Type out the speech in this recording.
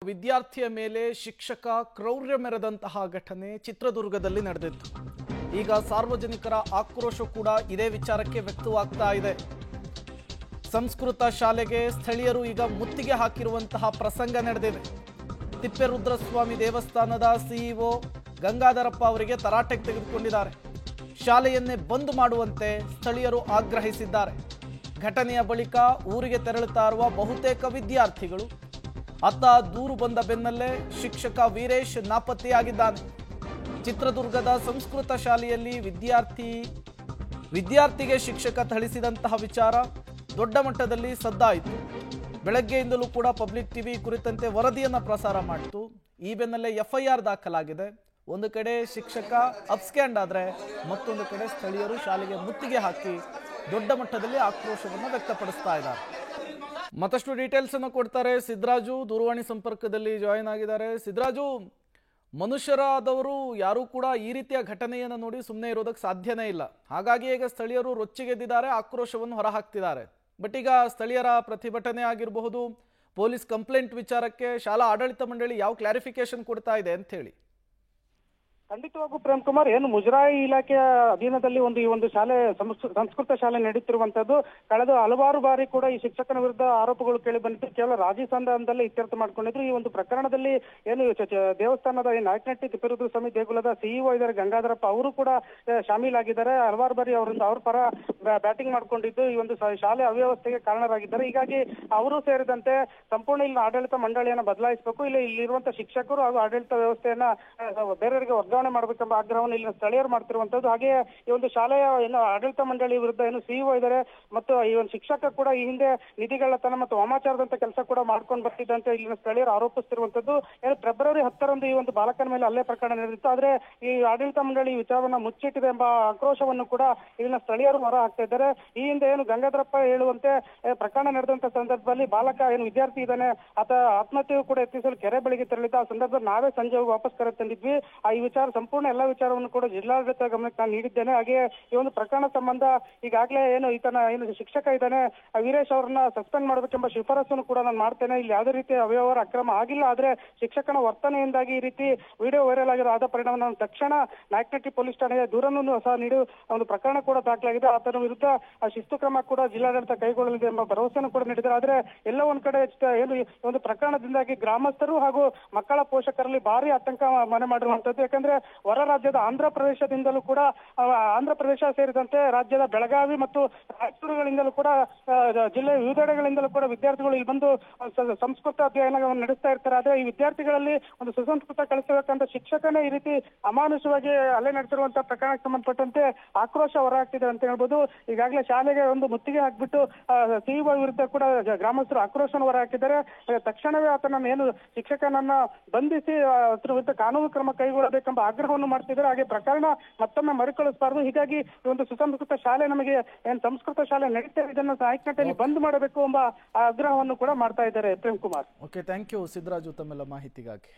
ವಿದ್ಯಾರ್ಥಿಯ ಮೇಲೆ ಶಿಕ್ಷಕ ಕ್ರೌರ್ಯ ಮೆರೆದಂತಹ ಘಟನೆ ಚಿತ್ರದುರ್ಗದಲ್ಲಿ ನಡೆದಿತ್ತು. ಈಗ ಸಾರ್ವಜನಿಕರ ಆಕ್ರೋಶ ಕೂಡ ಇದೇ ವಿಚಾರಕ್ಕೆ ವ್ಯಕ್ತವಾಗ್ತಾ ಇದೆ. ಸಂಸ್ಕೃತ ಶಾಲೆಗೆ ಸ್ಥಳೀಯರು ಈಗ ಮುತ್ತಿಗೆ ಹಾಕಿರುವಂತಹ ಪ್ರಸಂಗ ನಡೆದಿದೆ. ತಿಪ್ಪೇರುದ್ರಸ್ವಾಮಿ ದೇವಸ್ಥಾನದ ಸಿಇಒ ಗಂಗಾಧರಪ್ಪ ಅವರಿಗೆ ತರಾಟೆಗೆ ತೆಗೆದುಕೊಂಡಿದ್ದಾರೆ. ಶಾಲೆಯನ್ನೇ ಬಂದ್ ಮಾಡುವಂತೆ ಸ್ಥಳೀಯರು ಆಗ್ರಹಿಸಿದ್ದಾರೆ. ಘಟನೆಯ ಬಳಿಕ ಊರಿಗೆ ತೆರಳುತ್ತಾ ಇರುವ ಬಹುತೇಕ ವಿದ್ಯಾರ್ಥಿಗಳು ಅತ್ತ ದೂರು ಬಂದ ಬೆನ್ನಲ್ಲೇ ಶಿಕ್ಷಕ ವೀರೇಶ್ ನಾಪತ್ತೆಯಾಗಿದ್ದಾನೆ. ಚಿತ್ರದುರ್ಗದ ಸಂಸ್ಕೃತ ಶಾಲೆಯಲ್ಲಿ ವಿದ್ಯಾರ್ಥಿಗೆ ಶಿಕ್ಷಕ ಥಳಿಸಿದಂತಹ ವಿಚಾರ ದೊಡ್ಡ ಮಟ್ಟದಲ್ಲಿ ಸದ್ದಾಯಿತು. ಬೆಳಗ್ಗೆಯಿಂದಲೂ ಕೂಡ ಪಬ್ಲಿಕ್ ಟಿವಿ ಕುರಿತಂತೆ ವರದಿಯನ್ನು ಪ್ರಸಾರ ಮಾಡಿತು. ಈ ಬೆನ್ನಲ್ಲೇ FIR ದಾಖಲಾಗಿದೆ. ಒಂದು ಕಡೆ ಶಿಕ್ಷಕ ಅಪ್ಸ್ಕ್ಯಾಂಡ್ ಆದರೆ ಮತ್ತೊಂದು ಕಡೆ ಸ್ಥಳೀಯರು ಶಾಲೆಗೆ ಮುತ್ತಿಗೆ ಹಾಕಿ ದೊಡ್ಡ ಮಟ್ಟದಲ್ಲಿ ಆಕ್ರೋಶವನ್ನು ವ್ಯಕ್ತಪಡಿಸ್ತಾ ಇದ್ದಾರೆ. ಮತ್ತಷ್ಟು ಡೀಟೇಲ್ಸ್ ಅನ್ನು ಕೊಡ್ತಾರೆ ಸಿದ್ದರಾಜು, ದೂರವಾಣಿ ಸಂಪರ್ಕದಲ್ಲಿ ಜಾಯಿನ್ ಆಗಿದ್ದಾರೆ. ಸಿದ್ದರಾಜು, ಮನುಷ್ಯರಾದವರು ಯಾರೂ ಕೂಡ ಈ ರೀತಿಯ ಘಟನೆಯನ್ನು ನೋಡಿ ಸುಮ್ಮನೆ ಇರೋದಕ್ಕೆ ಸಾಧ್ಯನೇ ಇಲ್ಲ. ಹಾಗಾಗಿ ಈಗ ಸ್ಥಳೀಯರು ರೊಚ್ಚಿಗೆದ್ದಿದ್ದಾರೆ, ಆಕ್ರೋಶವನ್ನು ಹೊರಹಾಕ್ತಿದ್ದಾರೆ. ಬಟ್ ಈಗ ಸ್ಥಳೀಯರ ಪ್ರತಿಭಟನೆ ಆಗಿರಬಹುದು, ಪೊಲೀಸ್ ಕಂಪ್ಲೇಂಟ್ ವಿಚಾರಕ್ಕೆ ಶಾಲಾ ಆಡಳಿತ ಮಂಡಳಿ ಯಾವ ಕ್ಲಾರಿಫಿಕೇಶನ್ ಕೊಡ್ತಾ ಇದೆ ಅಂತ ಹೇಳಿ? ಖಂಡಿತವಾಗೂ ಪ್ರೇಮ್ ಕುಮಾರ್, ಏನು ಮುಜರಾಯಿ ಇಲಾಖೆಯ ಅಧೀನದಲ್ಲಿ ಈ ಒಂದು ಶಾಲೆ ಸಂಸ್ಕೃತ ಶಾಲೆ ನಡೀತಿರುವಂತದ್ದು ಕಳೆದ ಹಲವಾರು ಬಾರಿ ಕೂಡ ಈ ಶಿಕ್ಷಕನ ವಿರುದ್ಧ ಆರೋಪಗಳು ಕೇಳಿ ಬಂದಿತ್ತು. ಕೇವಲ ರಾಜಿ ಸಂಧಾನದಲ್ಲಿ ಇತ್ಯರ್ಥ ಮಾಡ್ಕೊಂಡಿದ್ರು. ಈ ಒಂದು ಪ್ರಕರಣದಲ್ಲಿ ಏನು ದೇವಸ್ಥಾನದ ನಾಯಕನಹಟ್ಟಿ ತಿಪ್ಪೇರುದ್ರಸ್ವಾಮಿ ದೇಗುಲದ ಸಿಇಒ ಇದ್ದಾರೆ ಗಂಗಾಧರಪ್ಪ, ಅವರು ಕೂಡ ಶಾಮೀಲಾಗಿದ್ದಾರೆ. ಹಲವಾರು ಬಾರಿ ಅವ್ರ ಪರ ಬ್ಯಾಟಿಂಗ್ ಮಾಡ್ಕೊಂಡಿದ್ದು ಈ ಒಂದು ಶಾಲೆ ಅವ್ಯವಸ್ಥೆಗೆ ಕಾರಣರಾಗಿದ್ದಾರೆ. ಹೀಗಾಗಿ ಅವರು ಸೇರಿದಂತೆ ಸಂಪೂರ್ಣ ಇಲ್ಲಿನ ಆಡಳಿತ ಮಂಡಳಿಯನ್ನ ಬದಲಾಯಿಸಬೇಕು, ಇಲ್ಲಿರುವಂತಹ ಶಿಕ್ಷಕರು ಹಾಗೂ ಆಡಳಿತ ವ್ಯವಸ್ಥೆಯನ್ನ ಬೇರೆಯವರಿಗೆ ವರ್ಗಾವಣೆ ಮಾಡಬೇಕೆಂಬ ಆಗ್ರಹವನ್ನು ಇಲ್ಲಿನ ಸ್ಥಳೀಯರು ಮಾಡ್ತಿರುವಂತದ್ದು. ಹಾಗೆ ಈ ಒಂದು ಶಾಲೆಯ ಏನು ಆಡಳಿತ ಮಂಡಳಿ ವಿರುದ್ಧ ಏನು ಸಿಇಒ ಇದ್ದಾರೆ ಮತ್ತು ಈ ಒಂದು ಶಿಕ್ಷಕ ಕೂಡ ಈ ಹಿಂದೆ ನಿಧಿಗಳ್ಳತನ ಮತ್ತು ವಾಮಾಚಾರದಂತ ಕೆಲಸ ಕೂಡ ಮಾಡ್ಕೊಂಡು ಬರ್ತಿದ್ದಂತೆ ಇಲ್ಲಿನ ಸ್ಥಳೀಯರು ಆರೋಪಿಸ್ತಿರುವಂತದ್ದು. ಏನು ಫೆಬ್ರವರಿ 10ರಂದು ಈ ಒಂದು ಬಾಲಕನ ಮೇಲೆ ಹಲ್ಲೆ ಪ್ರಕರಣ ನಡೆದಿತ್ತು. ಆದ್ರೆ ಈ ಆಡಳಿತ ಮಂಡಳಿ ವಿಚಾರವನ್ನ ಮುಚ್ಚಿಟ್ಟಿದೆ ಎಂಬ ಆಕ್ರೋಶವನ್ನು ಕೂಡ ಇಲ್ಲಿನ ಸ್ಥಳೀಯರು ಹೊರ ಹಾಕ್ತಾ ಇದ್ದಾರೆ. ಈ ಹಿಂದೆ ಏನು ಗಂಗಾಧರಪ್ಪ ಹೇಳುವಂತೆ ಪ್ರಕರಣ ನಡೆದಂತ ಸಂದರ್ಭದಲ್ಲಿ ಬಾಲಕ ಏನು ವಿದ್ಯಾರ್ಥಿ ಇದ್ದಾನೆ ಆತ ಆತ್ಮಹತ್ಯೆಯು ಕೂಡ ಯತ್ನಿಸಲು ಕೆರೆ ಬಳಿಗೆ ತೆರಳಿದ್ದ. ಆ ಸಂದರ್ಭದಲ್ಲಿ ನಾವೇ ಸಂಜೆ ಹೋಗಿ ವಾಪಸ್ ಕರೆ ತಂದಿದ್ವಿ. ಈ ವಿಚಾರ ಸಂಪೂರ್ಣ ಎಲ್ಲಾ ವಿಚಾರವನ್ನು ಕೂಡ ಜಿಲ್ಲಾಡಳಿತ ಗಮನಕ್ಕೆ ನಾನು ನೀಡಿದ್ದೇನೆ. ಹಾಗೆ ಈ ಒಂದು ಪ್ರಕರಣ ಸಂಬಂಧ ಈಗಾಗಲೇ ಏನು ಶಿಕ್ಷಕ ಇದ್ದಾನೆ ವೀರೇಶ್ ಅವರನ್ನ ಸಸ್ಪೆಂಡ್ ಮಾಡಬೇಕೆಂಬ ಶಿಫಾರಸನ್ನು ಕೂಡ ನಾನು ಮಾಡ್ತೇನೆ. ಇಲ್ಲಿ ಯಾವುದೇ ರೀತಿಯ ಅವ್ಯವಹಾರ ಅಕ್ರಮ ಆಗಿಲ್ಲ. ಆದ್ರೆ ಶಿಕ್ಷಕನ ವರ್ತನೆಯಿಂದಾಗಿ ಈ ರೀತಿ ವಿಡಿಯೋ ವೈರಲ್ ಆಗಿರೋ ಪರಿಣಾಮ ನಾನು ತಕ್ಷಣ ನಾಯಕನಹಟ್ಟಿ ಪೊಲೀಸ್ ಠಾಣೆಗೆ ದೂರನ್ನು ಸಹ ನೀಡಿ ಒಂದು ಪ್ರಕರಣ ಕೂಡ ದಾಖಲಾಗಿದೆ. ಆತನ ವಿರುದ್ಧ ಶಿಸ್ತು ಕ್ರಮ ಕೂಡ ಜಿಲ್ಲಾಡಳಿತ ಕೈಗೊಳ್ಳಲಿದೆ ಎಂಬ ಭರವಸೆಯನ್ನು ಕೂಡ ನೀಡಿದ್ದಾರೆ. ಆದ್ರೆ ಎಲ್ಲ ಒಂದ್ ಕಡೆ ಏನು ಒಂದು ಪ್ರಕರಣದಿಂದಾಗಿ ಗ್ರಾಮಸ್ಥರು ಹಾಗೂ ಮಕ್ಕಳ ಪೋಷಕರಲ್ಲಿ ಭಾರಿ ಆತಂಕ ಮನೆ ಮಾಡಿರುವಂತದ್ದು. ಯಾಕಂದ್ರೆ ಹೊರ ರಾಜ್ಯದ ಆಂಧ್ರ ಪ್ರದೇಶದಿಂದಲೂ ಕೂಡ ಆಂಧ್ರ ಪ್ರದೇಶ ಸೇರಿದಂತೆ ರಾಜ್ಯದ ಬೆಳಗಾವಿ ಮತ್ತು ರಾಯಚೂರುಗಳಿಂದಲೂ ಕೂಡ ಜಿಲ್ಲೆಯ ವಿವಿಧೆಡೆಗಳಿಂದಲೂ ಕೂಡ ವಿದ್ಯಾರ್ಥಿಗಳು ಇಲ್ಲಿ ಬಂದು ಸಂಸ್ಕೃತ ಅಧ್ಯಯನವನ್ನು ನಡೆಸ್ತಾ ಇರ್ತಾರೆ. ಆದ್ರೆ ಈ ವಿದ್ಯಾರ್ಥಿಗಳಲ್ಲಿ ಒಂದು ಸುಸಂಸ್ಕೃತ ಕಲಿಸಬೇಕಂತ ಶಿಕ್ಷಕನೇ ಈ ರೀತಿ ಅಮಾನುಷವಾಗಿ ಹಲ್ಲೆ ನಡೆಸಿರುವಂತಹ ಪ್ರಕರಣಕ್ಕೆ ಸಂಬಂಧಪಟ್ಟಂತೆ ಆಕ್ರೋಶ ಹೊರಹಾಕ್ತಿದೆ ಅಂತ ಹೇಳ್ಬೋದು. ಈಗಾಗಲೇ ಶಾಲೆಗೆ ಒಂದು ಮುತ್ತಿಗೆ ಹಾಕ್ಬಿಟ್ಟು ಸಿಇಒ ವಿರುದ್ಧ ಕೂಡ ಗ್ರಾಮಸ್ಥರು ಆಕ್ರೋಶನ ಹೊರಹಾಕಿದ್ದಾರೆ. ತಕ್ಷಣವೇ ಆತನ ಏನು ಶಿಕ್ಷಕನನ್ನ ಬಂಧಿಸಿ ಅದ್ರ ವಿರುದ್ಧ ಕಾನೂನು ಕ್ರಮ ಕೈಗೊಳ್ಳಬೇಕೆಂಬ ಆಗ್ರಹವನ್ನು ಮಾಡ್ತಿದ್ದಾರೆ. ಹಾಗೆ ಪ್ರಕರಣ ಮತ್ತೊಮ್ಮೆ ಮರುಕಳಿಸಬಾರದು. ಹೀಗಾಗಿ ಈ ಒಂದು ಸುಸಂಸ್ಕೃತ ಶಾಲೆ ನಮಗೆ ಏನ್ ಸಂಸ್ಕೃತ ಶಾಲೆ ನಡೀತಾ ಇದನ್ನು ನಾಯಕನಹಟ್ಟಿಯಲ್ಲಿ ಬಂದ್ ಮಾಡಬೇಕು ಎಂಬ ಆಗ್ರಹವನ್ನು ಕೂಡ ಮಾಡ್ತಾ ಇದ್ದಾರೆ. Prem Kumar. Okay, thank you Siddaraju ತಮ್ಮೆಲ್ಲ ಮಾಹಿತಿಗಾಗಿ.